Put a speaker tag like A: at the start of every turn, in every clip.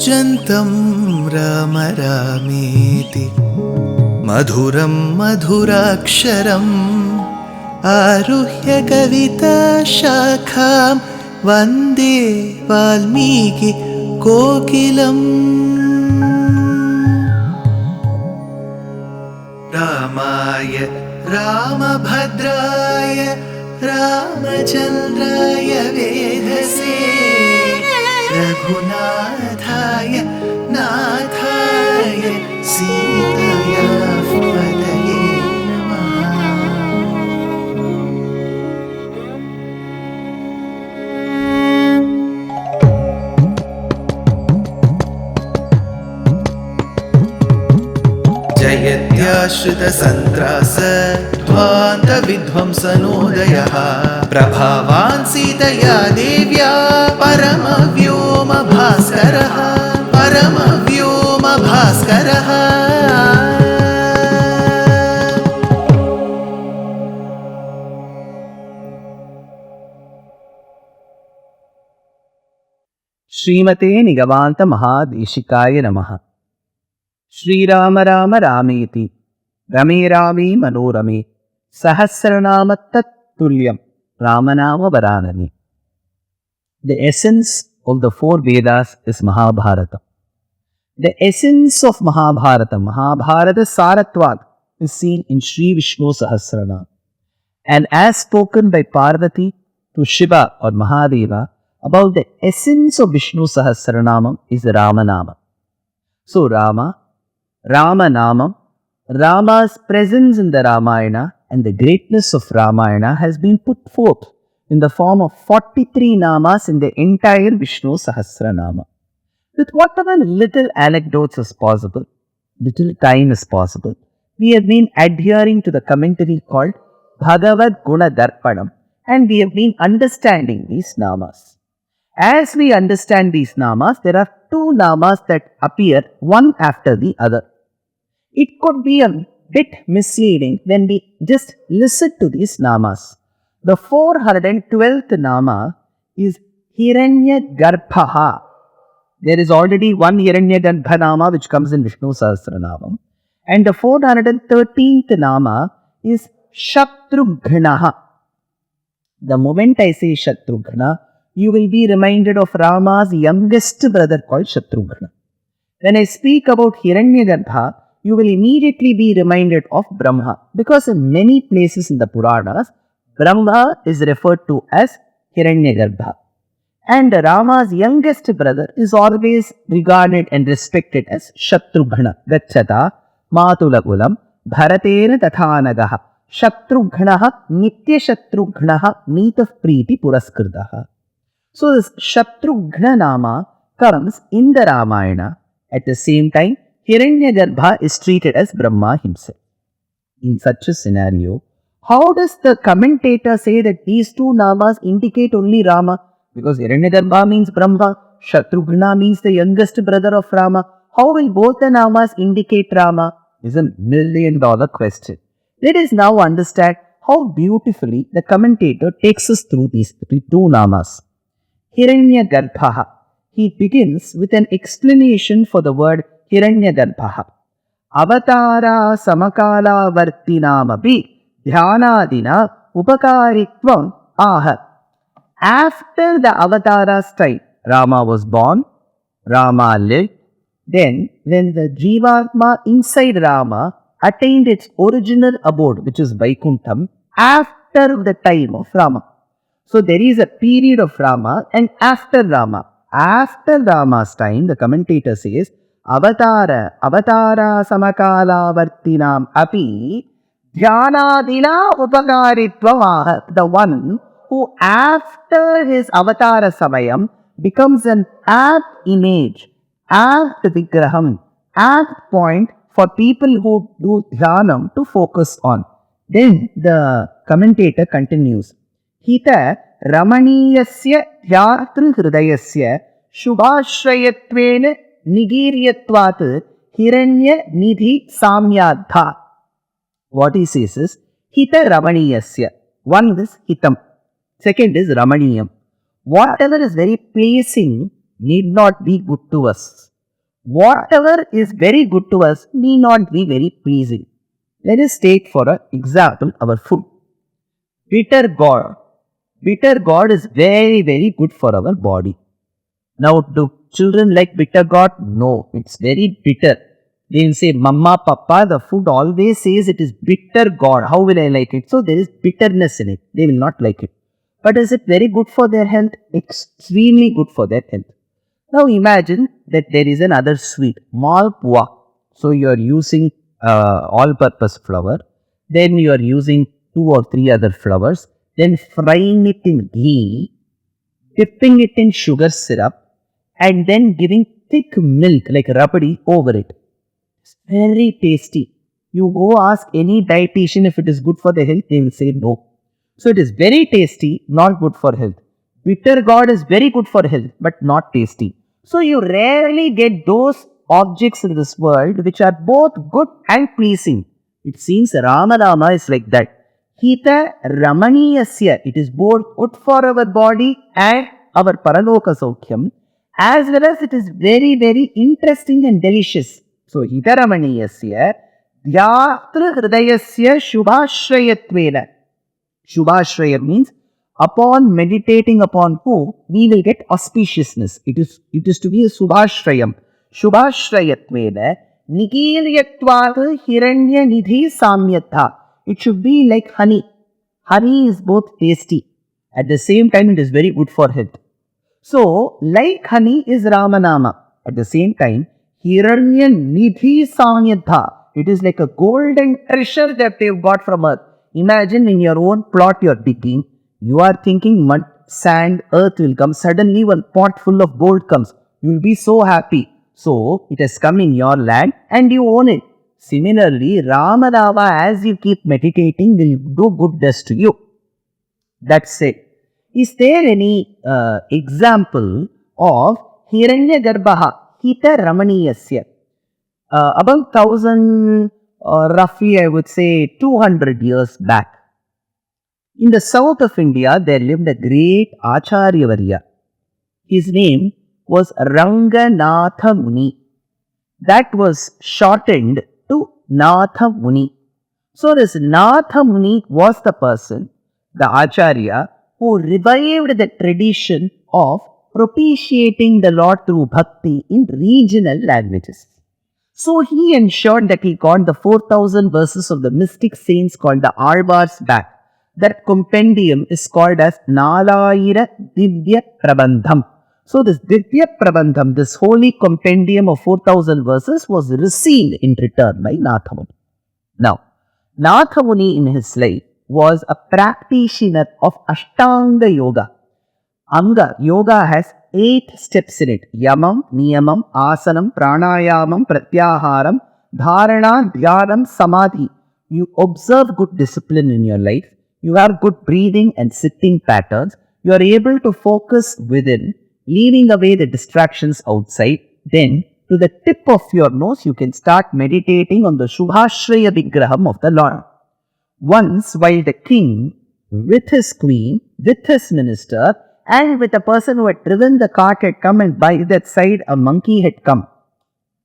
A: कूजन्तं राम रामेति मधुरं मधुराक्षरम् आरुह्य कविताशाखां वन्दे वाल्मीकि कोकिलम्। रामाय रामभद्राय रामचन्द्राय वेधसे रघुनाथाय नाथाय सीताया पतये नमः। जयत्याश्रितसन्त्रास ध्वान्तविध्वंसनोदयः प्रभावान् सीतया देव्या परमव्योमभास्करः परमव्योमभास्करः।
B: श्रीमते निगमान्त महादेशिकाय नमः। श्रीराम राम रामेति रमे रामे मनोरमे सहस्रनाम तत्तुल्यं रामनाम वरानने। The essence of the four Vedas is Mahabharata. The essence of Mahabharata, Mahabharata Saratvat, is seen in Sri Vishnu Sahasranam. And as spoken by Parvati to Shiva or Mahadeva about the essence of Vishnu Sahasranamam is Ramanama. So Rama, Ramanamam, Rama's presence in the Ramayana and the greatness of Ramayana has been put forth in the form of 43 namas in the entire Vishnu Sahasranama. With whatever little anecdotes is possible, little time is possible, we have been adhering to the commentary called Bhagavad Guna Darpanam, and we have been understanding these namas. As we understand these namas, there are two namas that appear one after the other. It could be a bit misleading when we just listen to these namas. The 412th nama is Hiranyagarbha. There is already one Hiranyagarbha nama which comes in Vishnu Sahasranamam. And the 413th nama is Shatrugna. The moment I say Shatrugna, you will be reminded of Rama's youngest brother called Shatrugna. When I speak about Hiranyagarbha, you will immediately be reminded of Brahma, because in many places in the Puranas, Brahma is referred to as Hiranyagarbha. And Rama's youngest brother is always regarded and respected as Shatrugna. Gacchata Matulakulam Bharatena Tathanagaha Shatrugnaha Nitya Shatrugnaha Nitah Preeti Puraskritaha. So this Shatrugna nama comes in the Ramayana. At the same time, Hiranyagarbha is treated as Brahma himself. In such a scenario, how does the commentator say that these two namas indicate only Rama? Because Hiranyagarbha means Brahma, Shatrugna means the youngest brother of Rama. How will both the namas indicate Rama? Is a $1 million question. Let us now understand how beautifully the commentator takes us through these two namas. Hiranyagarbha. He begins with an explanation for the word Hiranyagarbha. Avatara samakala vartinamapi dhyanadina upakaritvam aha. After the Avatara's time, Rama was born, Rama lived. Then, when the Jivatma inside Rama attained its original abode, which is Vaikuntham, after the time of Rama. So, there is a period of Rama and after Rama. After Rama's time, the commentator says, Avatara samakala vartinam api dhyanadina upakaritvam. The one who after his avatara samayam becomes an apt image, apt vigraham, apt point for people who do dhyanam to focus on. Then the commentator continues, Hita ramaniyasya dhyatru hridayasya shubhashrayatvena nigiryatvat hiranya nidhi samyadha. What he says is, Hita ramaniyasya. One is hitam. Second is ramaniyam. Whatever is very pleasing need not be good to us. whatever is very good to us may not be very pleasing. Let us take for an example our food. Bitter gourd. Bitter gourd is very, very good for our body. Now, do children like bitter gourd? No, it's very bitter. They will say, Mama, Papa, the food always says it is bitter gourd. How will I like it? So, there is bitterness in it. They will not like it. But is it very good for their health? Extremely good for their health. Now, imagine that there is another sweet, malpua. So, you are using all-purpose flour. Then you are using 2 or 3 other flours. Then frying it in ghee, dipping it in sugar syrup, and then giving thick milk like rabdi over it. It's very tasty. You go ask any dietitian if it is good for the health, they will say no. So it is very tasty, not good for health. Bitter gourd is very good for health, but not tasty. So you rarely get those objects in this world which are both good and pleasing. It seems Rama is like that. Hita Ramaniyasya. It is both good for our body and our Paraloka Saukhyam, as well as it is very, very interesting and delicious. So, Hita Ramaniyasya Dhyatra Hridayasya Shubhashrayatvena. Shubhashraya means upon meditating upon who we will get auspiciousness. It is to be a Subhashrayam. Shubhashrayatvena Nigilyatvat Hiranya Nidhi Samyatha. It should be like honey. Honey is both tasty. At the same time, it is very good for health. So, like honey is Ramanama. At the same time, Hiranya Nidhi Samyatha. It is like a golden treasure that they have got from earth. Imagine in your own plot you are digging. You are thinking mud, sand, earth will come. Suddenly one pot full of gold comes. You will be so happy. So, it has come in your land and you own it. Similarly, Ramanama, as you keep meditating, will do goodness to you. That's it. Is there any example of Hiranyagarbha, Hita Ramaniyasya? About 1000, roughly I would say 200 years back. In the south of India, there lived a great Acharya Varya. His name was Ranganatha Muni. That was shortened to Natha Muni. So this Natha Muni was the person, the Acharya, who revived the tradition of propitiating the Lord through bhakti in regional languages. So he ensured that he got the 4000 verses of the mystic saints called the Alvars back. That compendium is called as Nalayira Divya Prabandham. So this Divya Prabandham, this holy compendium of 4000 verses was received in return by Natha Muni. Now, Natha Muni in his life was a practitioner of Ashtanga Yoga. Anga, yoga has 8 steps in it. Yamam, Niyamam, Asanam, Pranayamam, Pratyaharam, Dharana, Dhyanam, Samadhi. You observe good discipline in your life. You have good breathing and sitting patterns. You are able to focus within, leaving away the distractions outside. Then, to the tip of your nose, you can start meditating on the Shubhashraya Vigraham of the Lord. Once, while the king, with his queen, with his minister, and with a person who had driven the cart had come, and by that side a monkey had come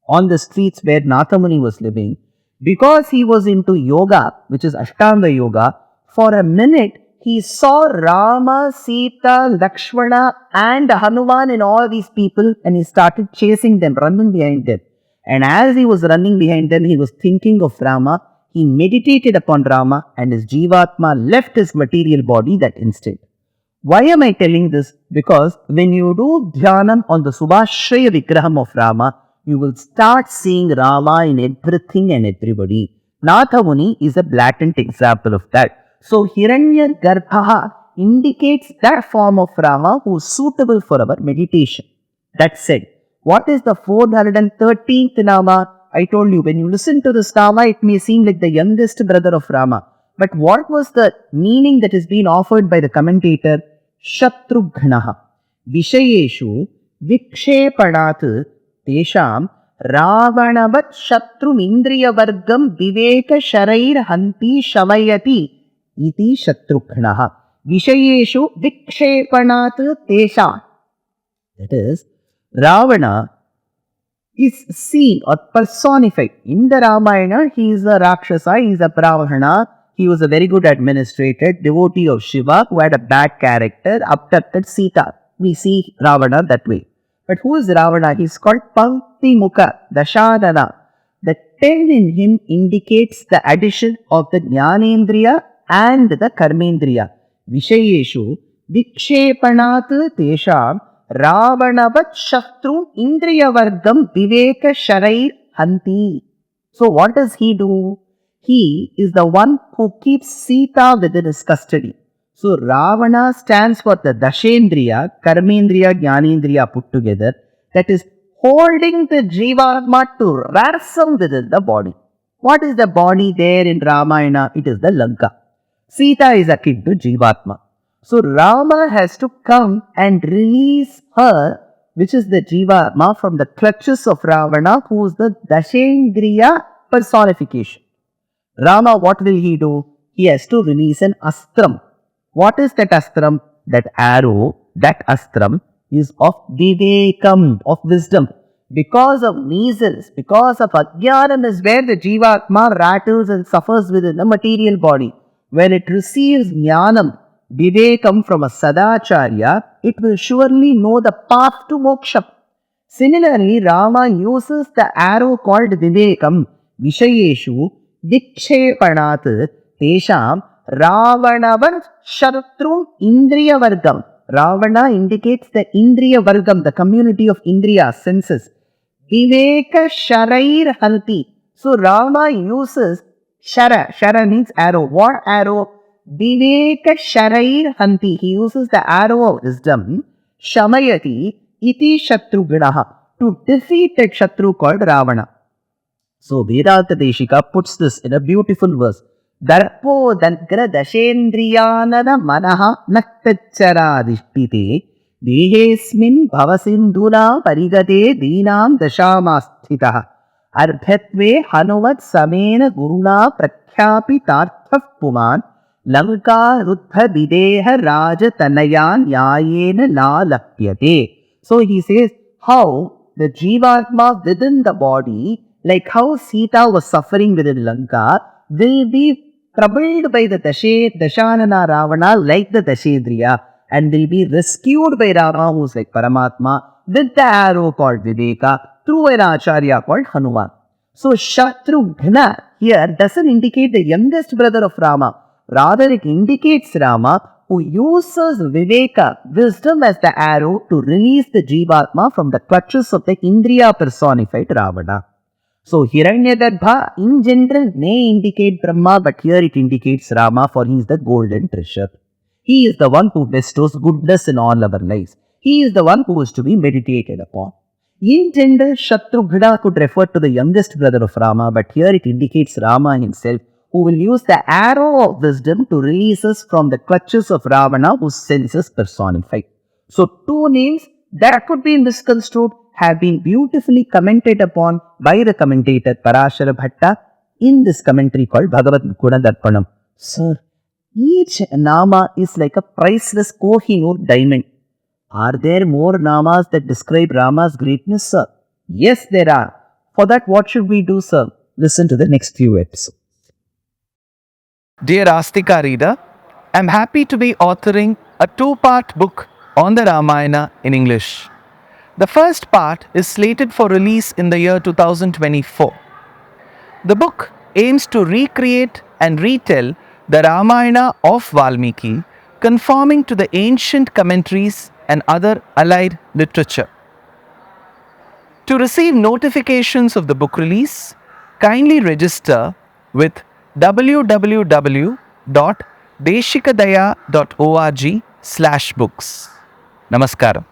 B: on the streets where Natha Muni was living. Because he was into yoga, which is Ashtanga Yoga, for a minute he saw Rama, Sita, Lakshmana and Hanuman and all these people, and he started chasing them, running behind them. And as he was running behind them, he was thinking of Rama. He meditated upon Rama and his Jivatma left his material body that instant. Why am I telling this? Because when you do Dhyanam on the Subhashraya Vigraham of Rama, you will start seeing Rama in everything and everybody. Natha Muni is a blatant example of that. So Hiranyagarbha indicates that form of Rama who is suitable for our meditation. That said, what is the 413th Nama? I told you, when you listen to this Nama, it may seem like the youngest brother of Rama. But what was the meaning that is being offered by the commentator? Shatrugna. Vishayeshu Vikshepanat Tesham Ravanavat Shatrum Indriya Vargam Viveka Sharair Hanti Shamayati Iti Shatrugna. Vishayeshu Vikshepanat Tesham. That is, Ravana is seen or personified. In the Ramayana, he is a Rakshasa, he is a Brahmana, he was a very good administrator, devotee of Shiva who had a bad character, abducted Sita. We see Ravana that way. But who is Ravana? He is called Pankti Mukha, Dashanana. The 10 in him indicates the addition of the Jnanendriya and the Karmendriya. Vishayeshu Vikshepanat Tesham Ravanavat Shatru Indriyavargam Viveka Sharair Hanti. So what does he do? He is the one who keeps Sita within his custody. So Ravana stands for the Dashendriya, Karmendriya, Jnanendriya put together. That is holding the Jivatma to ransom within the body. What is the body there in Ramayana? It is the Lanka. Sita is akin to Jivatma. So Rama has to come and release her, which is the Jivatma, from the clutches of Ravana, who is the Dashendriya personification. Rama, what will he do? He has to release an astram. What is that astram? That arrow, that astram is of vivekam, of wisdom. Because of measles, because of ajnanam is where the Jivatma rattles and suffers within the material body. When it receives jnanam, vivekam from a sadacharya, it will surely know the path to moksha. Similarly, Rama uses the arrow called vivekam, Vishayeshu, Dikshepanat, Tesham, Ravanavan Shatru Indriya Vargam. Ravana indicates the Indriya Vargam, the community of Indriya senses. Viveka Sharair Hanti. So Rama uses Shara. Shara means arrow. What arrow? Viveka Sharair Hanti. He uses the arrow of wisdom. Shamayati iti Shatrugna. To defeat that Shatru called Ravana. So Vedanta Deshika puts this in a beautiful verse. Darpo Dankra Dashendriyanana Manaha Naktachara Dehesmin Bhavasinduna Parigate Dinam Dashamastitaha Arbhatve Hanuvat Samena Guruna Prakhyapi Tarthaf Puman Lanka Ruddha Videha Raja Tanayan Yayena La Lapyate. So he says how the Jivatma within the body, like how Sita was suffering within Lanka, will be troubled by the Dashanana Ravana like the Dashendriya and will be rescued by Rama, who is like Paramatma, with the arrow called Viveka through an Acharya called Hanuman. So Shatrugna here doesn't indicate the youngest brother of Rama. Rather it indicates Rama who uses Viveka, wisdom, as the arrow to release the Jivatma from the clutches of the Indriya personified Ravana. So Hiranyagarbha in general may indicate Brahma, but here it indicates Rama, for he is the golden treasure. He is the one who bestows goodness in all our lives. He is the one who is to be meditated upon. In general, Shatrugna could refer to the youngest brother of Rama, but here it indicates Rama himself, who will use the arrow of wisdom to release us from the clutches of Ravana, whose senses personified. So two names that could be misconstrued have been beautifully commented upon by the commentator Parashara Bhatta in this commentary called Bhagavad Gunadarpanam. Sir, each nama is like a priceless Kohinoor diamond. Are there more namas that describe Rama's greatness, sir? Yes, there are. For that, what should we do, sir? Listen to the next few episodes.
C: Dear Astika reader, I am happy to be authoring a two-part book on the Ramayana in English. The first part is slated for release in the year 2024. The book aims to recreate and retell the Ramayana of Valmiki, conforming to the ancient commentaries and other allied literature. To receive notifications of the book release, kindly register with www.deshikadaya.org/books. Namaskaram.